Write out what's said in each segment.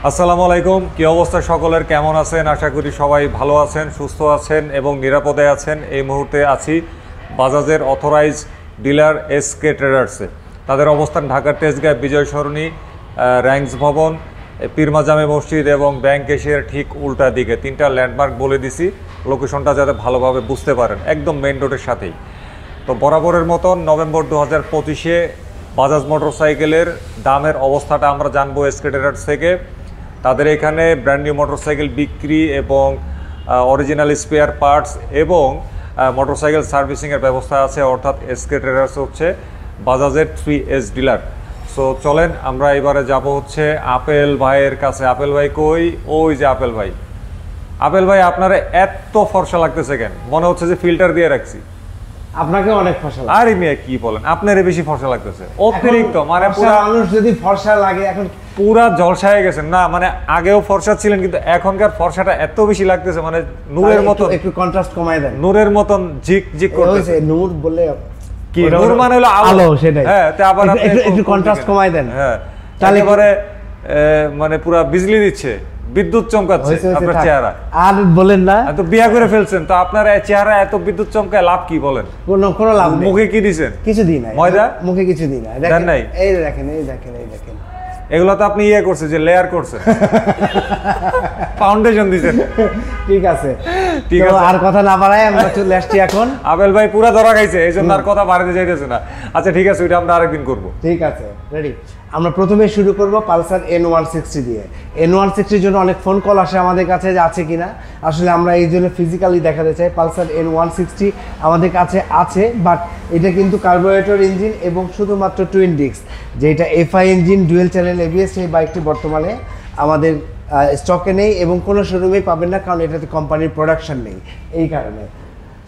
আসসালামু আলাইকুম, কি অবস্থা সকলের? কেমন আছেন? আশা করি সবাই ভালো আছেন, সুস্থ আছেন এবং নিরাপদে আছেন। এই মুহূর্তে আছি বাজাজের অথরাইজ ডিলার এসকে ট্রেডার্সে। তাদের অবস্থান ঢাকার তেজগাঁ বিজয় সরণি, র্যাঙ্কস ভবন, পীরমা জামে মসজিদ এবং ব্যাংক এশিয়ার ঠিক উল্টা দিকে। তিনটা ল্যান্ডমার্ক বলে দিছি, লোকেশনটা যাতে ভালোভাবে বুঝতে পারেন, একদম মেইন রোডের সাথেই। তো বরাবরের মতন নভেম্বর 2025-এ বাজাজ মোটরসাইকেলের দামের অবস্থাটা আমরা জানবো এসকে ট্রেডার্স থেকে। তাদের এখানে ব্র্যান্ড নিউ মোটরসাইকেল বিক্রি এবং অরিজিনাল স্পেয়ার পার্টস এবং মোটরসাইকেল সার্ভিসিংয়ের ব্যবস্থা আছে, অর্থাৎ এসকে ট্রেডার্স হচ্ছে বাজাজের 3S ডিলার। সো চলেন আমরা এবারে যাব হচ্ছে আপেল ভাইয়ের কাছে। আপেল ভাই কই? ওই যে আপেল ভাই। আপেল ভাই, আপনারা এত ফর্সা লাগতেছে কেন? মনে হচ্ছে যে ফিল্টার দিয়ে রাখছি। আপনাকে অনেক ফর্সা লাগে। আরে মিয়া কি বলেন, আপনারই বেশি ফর্সা লাগতেছে, অতিরিক্ত। মানে পুরো মানুষ যদি ফর্সা লাগে এখন পুরা জলসা হয়ে গেছেন না? মানে আগেও ফর্সা ছিলেন, কিন্তু এখনকার ফর্সাটা এত বেশি লাগতেছে, মানে নূরের মতন। একটু কন্ট্রাস্ট কমায় দেন। নূরের মতন ঝিক ঝিক করতেছে। নূর বলে কি? নূর মানে হলো আলো, সেটাই। হ্যাঁ, তে আবার একটু কন্ট্রাস্ট কমায় দেন। হ্যাঁ, তাহলে পরে মানে পুরা বিজলি দিচ্ছে, বিদ্যুৎ চমকাচ্ছে আপনার চেহারা। আর বলেন না, তো বিয়া করে ফেলছেন, তো আপনার চেহারা এত বিদ্যুৎ চমকায় লাভ কি বলেন? কোনো লাভ নেই। মুখে কি দিছেন? কিছু দিই নাই। ময়দা মুখে কিছু দিই না। দেন নাই? এই দেখেন, এই দেখেন, এই দেখেন। এগুলো তো আপনি ইয়ে করছেন, যে লেয়ার করছেন, ফাউন্ডেশন দিছেন। ঠিক আছে, ঠিক আছে, আর কথা না বাড়াই আমরা চলে আসছি এখন। আবেল ভাই পুরা ধরা খাইছে, এই জন্য আর কথা বাড়াতে যাইতেছে না। আচ্ছা ঠিক আছে, ওইটা আমরা আরেকদিন করব। ঠিক আছে, রেডি। আমরা প্রথমে শুরু করব পালসার N160 দিয়ে। N160-র জন্য অনেক ফোন কল আসে আমাদের কাছে যে আছে কিনা। আসলে আমরা এই জন্য ফিজিক্যালি দেখাতে চাই। পালসার N160 আমাদের কাছে আছে, বাট এটা কিন্তু কার্বোরেটর ইঞ্জিন এবং শুধুমাত্র টুইন ডিস্ক, যেটা FI engine dual channel ABS। এই বাইকটি বর্তমানে আমাদের স্টকে নেই এবং কোনো শোরুমেই পাবেন না, কারণ এটাতে কোম্পানির প্রোডাকশন নেই, এই কারণে।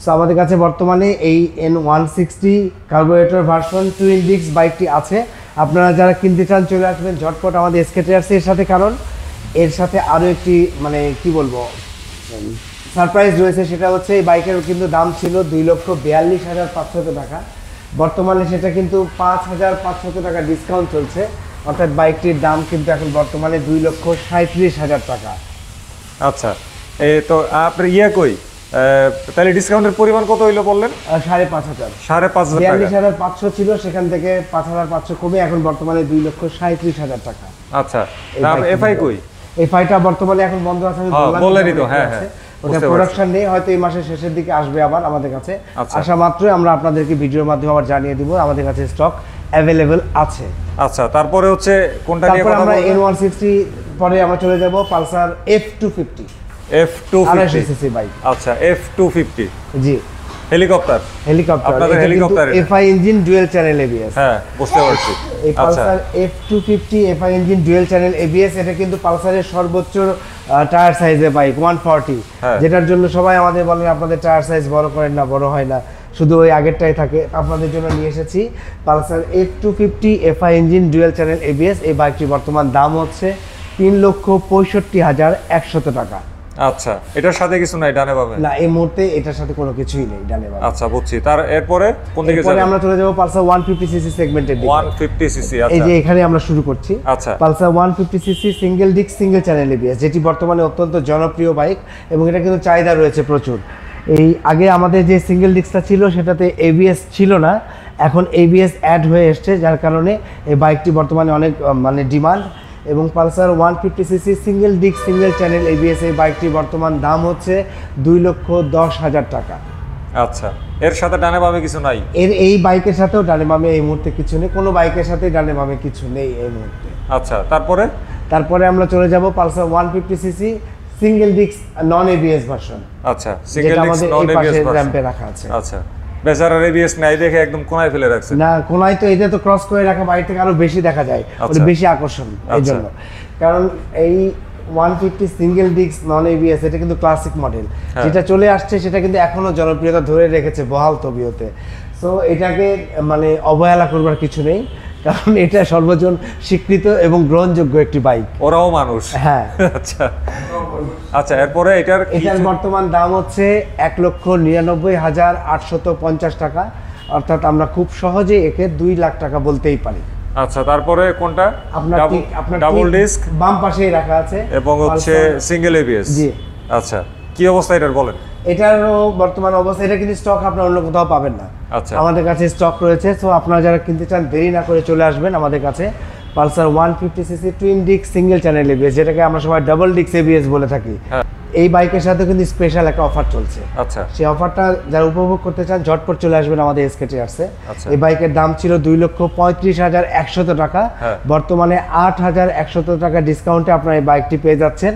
সো আমাদের কাছে বর্তমানে এই N160 carburettor version twin disk বাইকটি আছে। আপনারা যারা কিনতে চান চলে আসবেন ঝটপট আমাদের এসকে ট্রেডার্সের সাথে, কারণ এর সাথে আরও একটি মানে কি বলবো সারপ্রাইজ রয়েছে। সেটা হচ্ছে এই বাইকের কিন্তু দাম ছিল 2,42,500 টাকা, বর্তমানে সেটা কিন্তু 5,500 টাকা ডিসকাউন্ট চলছে, অর্থাৎ বাইকটির দাম কিন্তু এখন বর্তমানে 2,37,000 টাকা। আচ্ছা, এই তো আপনার ইয়ে কই, তাহলে ডিসকাউন্টের পরিমাণ কত হইলো বললেন? 5,500। 5,500 টাকা। 42,500 ছিল, সেখান থেকে 5,500 কমে এখন বর্তমানে 2,37,000 টাকা। আচ্ছা, এফআই কই? এফআইটা বর্তমানে এখন বন্ধ আছে, আমি বললেনই তো। হ্যাঁ হ্যাঁ, ওটা প্রোডাকশন নেই, হয়তো এই মাসের শেষের দিকে আসবে আবার আমাদের কাছে। আসা মাত্রই আমরা আপনাদেরকে ভিডিওর মাধ্যমে আবার জানিয়ে দিব আমাদের কাছে স্টক অ্যাভেলেবল আছে। আচ্ছা, তারপরে হচ্ছে কোনটা নিয়ে কথা বলবো? আমরা N160 পরে আমরা চলে যাব Pulsar F250। F250 CC bike. আচ্ছা, F250 জি, হেলিকপ্টার। আপনাদের helicopter FI engine dual channel ABS। হ্যাঁ, বুঝতে পারছি। এই Pulsar F250 FI engine dual channel ABS, এটা কিন্তু পালসারের সর্বোচ্চ টায়ার সাইজের বাইক 140, যেটার জন্য সবাই আমাদের বলেন আপনাদের টায়ার সাইজ বড় করেন না, বড় হয় না, শুধু ওই আগেরটাই থাকে। আপনাদের জন্য নিয়ে এসেছি Pulsar F250 FI engine dual channel ABS। এই বাইকটির বর্তমান দাম হচ্ছে 3,65,100 টাকা। আচ্ছা, এটার সাথে কিছু নাই ডানে বামে? না, এই মুহূর্তে এটার সাথে কোনো কিছুই নেই ডানে বামে। আচ্ছা, বুঝছি। তার এরপরে কোন দিকে যাব? আমরা চলে যাব পালসার 150 সিসি সেগমেন্টের দিকে। 150 সিসি। আচ্ছা, এই যে এখানে আমরা শুরু করছি। আচ্ছা, Pulsar 150 CC single disc single channel ABS, যেটি বর্তমানে অত্যন্ত জনপ্রিয় বাইক এবং এটা কিন্তু চাহিদা রয়েছে প্রচুর। এই আগে আমাদের যে সিঙ্গেল ডিস্কটা ছিল সেটাতে ABS ছিল না, এখন ABS অ্যাড হয়ে এসছে, যার কারণে এই বাইকটি বর্তমানে অনেক মানে ডিমান্ড। এবং Pulsar 150 CC single disc single channel ABS এই বাইকটি বর্তমান দাম হচ্ছে 2,10,000 টাকা। আচ্ছা, এর সাথে ডানে বামে কিছু নাই? এই বাইকের সাথেও ডানে বামে এই মুহূর্তে কিছু নেই, কোনো বাইকের সাথে ডানে বামে কিছু নেই এই মুহূর্তে। আচ্ছা, তারপরে আমরা চলে যাব পালসার 150 সিসি সিঙ্গেল ডিস্ক নন ABS ভার্সন। আচ্ছা, সিঙ্গেল ডিস্ক নন ABS র্যাম্পে রাখা আছে। আচ্ছা, বেচারার ABS নাই দেখে একদম কোনায় ফেলে রাখছে। না, কোনায় তো এটা তো ক্রস করে রাখা, বাইক থেকে আরো বেশি দেখা যায়, ওটা বেশি আকর্ষণ এই জন্য। কারণ এই 150 সিঙ্গেল ডিস্ক নন ABS এটা কিন্তু ক্লাসিক মডেল, যেটা চলে আসছে সেটা কিন্তু এখনো জনপ্রিয়তা ধরে রেখেছে বহাল তবিয়তে। সো এটাকে মানে অবহেলা করবার কিছু নেই, কারণ এটা সর্বজন স্বীকৃত এবং গ্রহণযোগ্য একটি বাইক। ওরাও মানুষ। হ্যাঁ। আচ্ছা আচ্ছা, এরপরে এটার বর্তমান দাম হচ্ছে 1,99,850 টাকা, অর্থাৎ আমরা খুব সহজে একে 2 লাখ টাকা বলতেই পারি। আচ্ছা, তারপরে কোনটা? আপনার ডাবল ডিস্ক বাম পাশেই রাখা আছে এবং হচ্ছে সিঙ্গেল এবিএস। জি। আচ্ছা, কি অবস্থা এটার বলেন? এটারও বর্তমান অবস্থা, এটা কিন্তু স্টক আপনার অন্য কোথাও পাবেন না। আচ্ছা, আমাদের কাছে স্টক রয়েছে। সো আপনারা যারা কিনতে চান দেরি না করে চলে আসবেন আমাদের কাছে। Pulsar 150cc twin disc single channel ABS, যেটাকে আমরা সবাই ডাবল ডিস্ক এবিএস বলে থাকি। হ্যাঁ। এই বাইকের সাথে কিন্তু স্পেশাল একটা অফার চলছে। আচ্ছা, সেই অফারটা যারা উপভোগ করতে চান ঝটপট চলে আসবেন আমাদের এসকে ট্রেডার্সে। আচ্ছা। এই বাইকের দাম ছিল 2,35,100 টাকা। হ্যাঁ। বর্তমানে 8,100 টাকা ডিসকাউন্টে আপনার এই বাইকটি পেয়ে যাচ্ছেন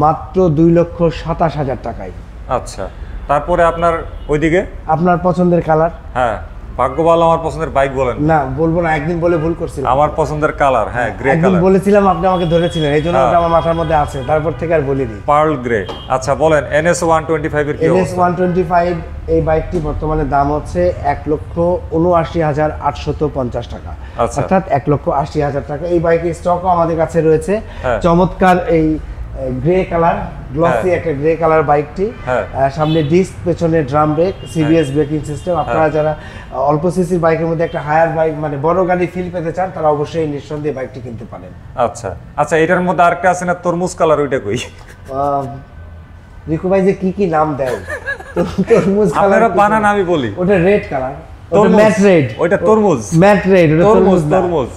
মাত্র 2,27,000 টাকায়। আচ্ছা, তারপরে আপনার ওইদিকে আপনার পছন্দের কালার? হ্যাঁ, ভাগ্য ভালো, আমার পছন্দের বাইক বলেন। না বলবো না, একদিন বলে ভুল করছিলাম। আমার পছন্দের কালার, হ্যাঁ, গ্রে একদিন কালার বলেছিলাম, আপনি আমাকে ধরেছিলেন, এই জন্য হ্যাঁ। ওটা আমার মাথার মধ্যে আছে, তারপর থেকে আর বলিনি। Pearl grey. আচ্ছা, বলেন NS 125 এর কি NS অবস্থা? 125 এই বাইকটি বর্তমানে দাম হচ্ছে 1,79,850 টাকা, আচ্ছা। অর্থাৎ 1,80,000 টাকা। এই বাইকের স্টকও আমাদের কাছে রয়েছে। হ্যাঁ। চমৎকার এই গ্রে কালার, গ্লসি হ্যাঁ। একটা গ্রে কালার বাইকটি। হ্যাঁ। সামনে ডিস্ক, পেছনে drum brake, CBS braking system. আপনারা যারা অল্প সিসির বাইকের মধ্যে একটা হায়ার বাইক মানে বড় গাড়ি ফিল পেতে চান, তারা অবশ্যই নিঃসন্দেহে বাইকটি কিনতে পারেন। আচ্ছা আচ্ছা, এটার মধ্যে আরেকটা আছে না, তরমুজ কালার, ওইটা কই? রিকু ভাই যে কি নাম দেয়, তরমুজ আপনারা বানান, আমি বলি। ওটা রেড কালার, তরমুজ। Matte red. ওইটা তরমুজ, ম্যাট রেড, ওটা তরমুজ, তরমুজ না। তরমুজ।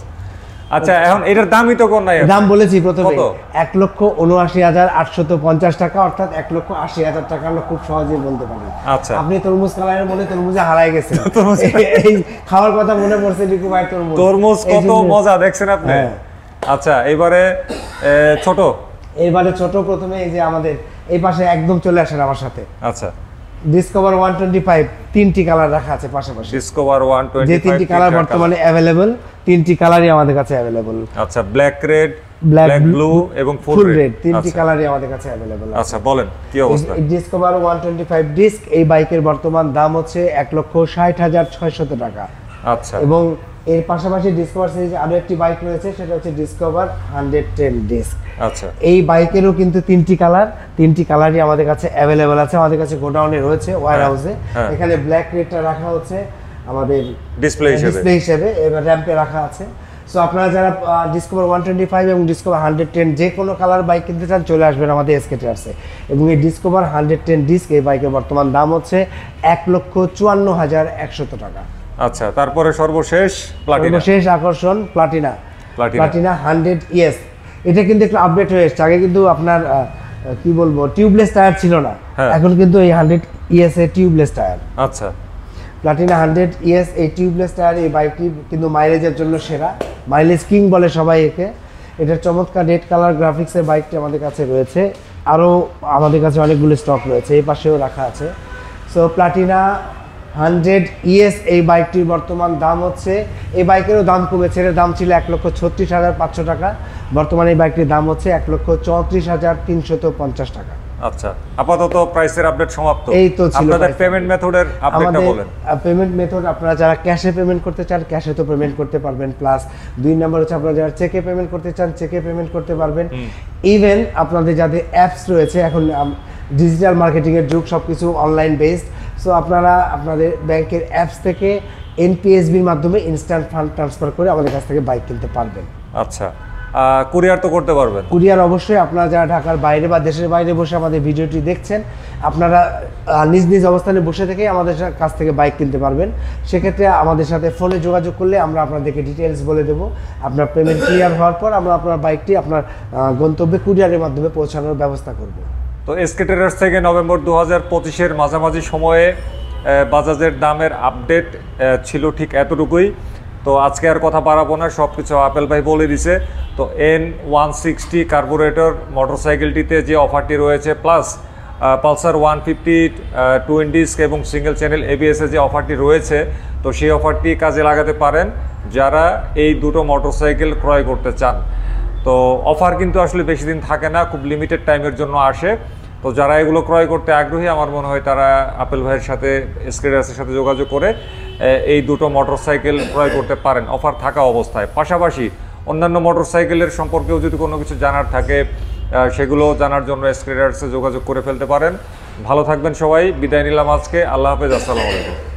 আচ্ছা, এখন এটার দামই তো কোন নাই? দাম বলেছি প্রথমে, কত? 1,79,850 টাকা, অর্থাৎ 1,80,000 টাকা আমরা খুব সহজেই বলতে পারি। আচ্ছা, আপনি তরমুজ কালারের মনে তরমুজে হারায় গেছেন। তরমুজ। এই খাওয়ার কথা মনে পড়ছে রিকু ভাই, তরমুজ। তরমুজ এই কত জন্য- মজা দেখছেন আপনি? হ্যাঁ। আচ্ছা, এবারে ছোট। এবারে ছোট, প্রথমে এই যে আমাদের এই পাশে একদম চলে আসেন আমার সাথে। আচ্ছা, ডিসকভার 125 তিনটি কালার রাখা আছে পাশাপাশি। ডিসকভার 125 যে তিনটি কালার বর্তমানে অ্যাভেলেবল, তিনটি কালারই আমাদের কাছে অ্যাভেলেবল। আচ্ছা, black red, black black blue এবং ফুল ফুল রেড। রেড, তিনটি কালারই আমাদের কাছে অ্যাভেলেবল আছে। আচ্ছা, বলেন কি অবস্থা? এই ডিসকভার 125 ডিস্ক এই বাইকের বর্তমান দাম হচ্ছে 1,60,600 টাকা। আচ্ছা, এবং এর পাশাপাশি ডিসকভার সিরিজে আরো একটি বাইক রয়েছে, সেটা হচ্ছে ডিসকভার 110 ডিস্ক। আচ্ছা, এই বাইকেরও কিন্তু তিনটি কালারই আমাদের কাছে অ্যাভেলেবল আছে। আমাদের কাছে গোডাউনে রয়েছে, ওয়্যার হাউসে। হ্যাঁ। এখানে ব্ল্যাক রেডটা রাখা হচ্ছে আমাদের ডিসপ্লে হিসেবে, এবার র্যাম্পে রাখা আছে। সো আপনারা যারা ডিসকভার 125 এবং ডিসকভার 110 যে কোনো কালার বাইক কিনতে চান, চলে আসবেন আমাদের এসকে ট্রেডার্সে। এবং এই ডিসকভার 110 ডিস্ক এই বাইকের বর্তমান দাম হচ্ছে 1,54,100 টাকা। আচ্ছা, তারপরে সর্বশেষ প্লাটিনা। সর্বশেষ আকর্ষণ প্লাটিনা প্লাটিনা 100 ইএস। এটা কিন্তু একটু আপডেট হয়ে এসেছে। আগে কিন্তু আপনার কি বলবো, টিউবলেস টায়ার ছিল না। হ্যাঁ। এখন কিন্তু এই 100 ইএস এর টিউবলেস টায়ার। আচ্ছা, প্লাটিনা 100 ইএস এই টিউবলেস টায়ার এই বাইকটি কিন্তু মাইলেজের জন্য সেরা, মাইলেজ কিং বলে সবাই একে। এটার চমৎকার রেড কালার গ্রাফিক্সের বাইকটি আমাদের কাছে রয়েছে। আরও আমাদের কাছে অনেকগুলো স্টক রয়েছে, এই পাশেও রাখা আছে। সো প্লাটিনা 100 ইএস এই বাইকটির বর্তমান দাম হচ্ছে, এই বাইকেরও দাম কমেছে। এর দাম ছিল 1,36,500 টাকা, বর্তমানে এই বাইকটির দাম হচ্ছে 1,34,350 টাকা। আচ্ছা, আপাতত প্রাইসের আপডেট সমাপ্ত। এই তো ছিল আপনাদের price। পেমেন্ট মেথডের আপডেটটা আমাদের বলেন। পেমেন্ট মেথড, আপনারা যারা ক্যাশে পেমেন্ট করতে চান ক্যাশে তো পেমেন্ট করতে পারবেন, প্লাস 2 নম্বর হচ্ছে আপনারা যারা চেকে পেমেন্ট করতে চান চেকে পেমেন্ট করতে পারবেন। ইভেন আপনাদের যাদের অ্যাপস রয়েছে, এখন ডিজিটাল মার্কেটিংয়ের যুগ, সব কিছু অনলাইন বেসড। সো আপনারা আপনাদের ব্যাংকের অ্যাপস থেকে এনপিএসবির মাধ্যমে ইনস্ট্যান্ট ফান্ড ট্রান্সফার করে আমাদের কাছ থেকে বাইক কিনতে পারবেন। আচ্ছা, কুরিয়ার তো করতে পারবেন? কুরিয়ার অবশ্যই। আপনারা যারা ঢাকার বাইরে বা দেশের বাইরে বসে আমাদের ভিডিওটি দেখছেন, আপনারা নিজ নিজ অবস্থানে বসে থেকেই আমাদের কাছ থেকে বাইক কিনতে পারবেন। সেক্ষেত্রে আমাদের সাথে ফোনে যোগাযোগ করলে আমরা আপনাদেরকে ডিটেলস বলে দেবো। আপনার পেমেন্ট ক্লিয়ার হওয়ার পর আমরা আপনার বাইকটি আপনার গন্তব্যে কুরিয়ারের মাধ্যমে পৌঁছানোর ব্যবস্থা করব। তো এসকে ট্রেডার্স থেকে নভেম্বর 2025-এর মাঝামাঝি সময়ে বাজাজের দামের আপডেট ছিল ঠিক এতটুকুই। তো আজকে আর কথা বাড়াবো না, সব কিছু আপেল ভাই বলে দিছে। তো N160 কার্বোরেটর মোটরসাইকেলটিতে যে অফারটি রয়েছে, প্লাস পালসার 150 টুইন ডিস্ক এবং সিঙ্গেল চ্যানেল এবিএসে যে অফারটি রয়েছে, তো সেই অফারটি কাজে লাগাতে পারেন যারা এই দুটো মোটরসাইকেল ক্রয় করতে চান। তো অফার কিন্তু আসলে বেশি দিন থাকে না, খুব লিমিটেড টাইমের জন্য আসে। তো যারা এগুলো ক্রয় করতে আগ্রহী, আমার মনে হয় তারা আপেল ভাইয়ের সাথে এসকে ট্রেডার্সের সাথে যোগাযোগ করে এই দুটো মোটরসাইকেল ক্রয় করতে পারেন অফার থাকা অবস্থায়। পাশাপাশি অন্যান্য মোটরসাইকেলের সম্পর্কেও যদি কোনো কিছু জানার থাকে, সেগুলো জানার জন্য এসকে ট্রেডার্সে যোগাযোগ করে ফেলতে পারেন। ভালো থাকবেন সবাই, বিদায় নিলাম আজকে। আল্লাহ হাফেজ, আসসালামু আলাইকুম।